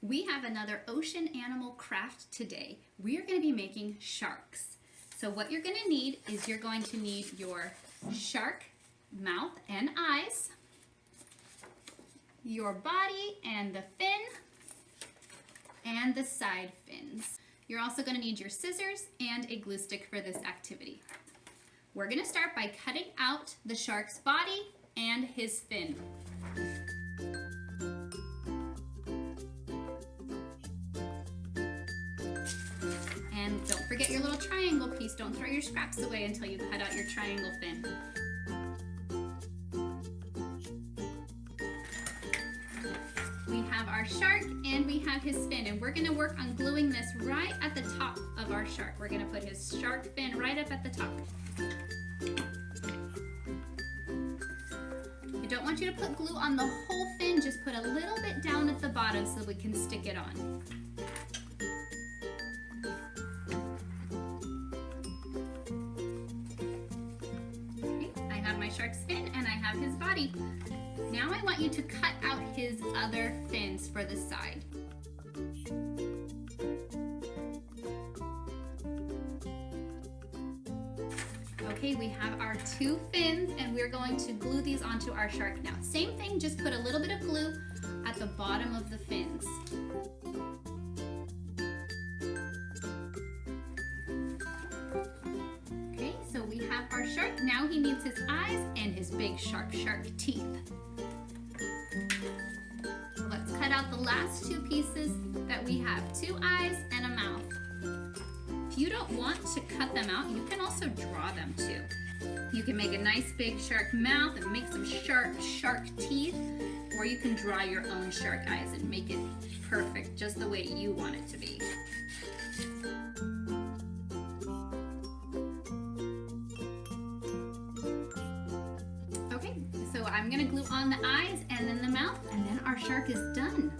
We have another ocean animal craft today. We are going to be making sharks. So what you're going to need is you're going to need your shark mouth and eyes, your body and the fin, and the side fins. You're also going to need your scissors and a glue stick for this activity. We're going to start by cutting out the shark's body and his fin. And don't forget your little triangle piece. Don't throw your scraps away until you cut out your triangle fin. We have our shark and we have his fin, and we're going to work on gluing this right at the top of our shark. We're going to put his shark fin right up at the top. I don't want you to put glue on the whole fin, just put a little bit down at the bottom so we can stick it on. My shark's fin and I have his body. Now I want you to cut out his other fins for the side. Okay, we have our two fins and we're going to glue these onto our shark now. Same thing, just put a little bit of glue at the bottom of the fins. Our shark, now he needs his eyes and his big sharp teeth. Let's cut out the last two pieces that we have, two eyes and a mouth. If you don't want to cut them out, you can also draw them too. You can make a nice big shark mouth and make some sharp shark teeth, or you can draw your own shark eyes and make it perfect just the way you want it to be. So I'm going to glue on the eyes and then the mouth, and then our shark is done.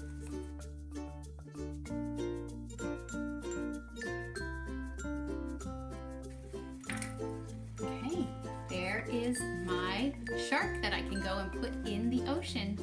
Okay, there is my shark that I can go and put in the ocean.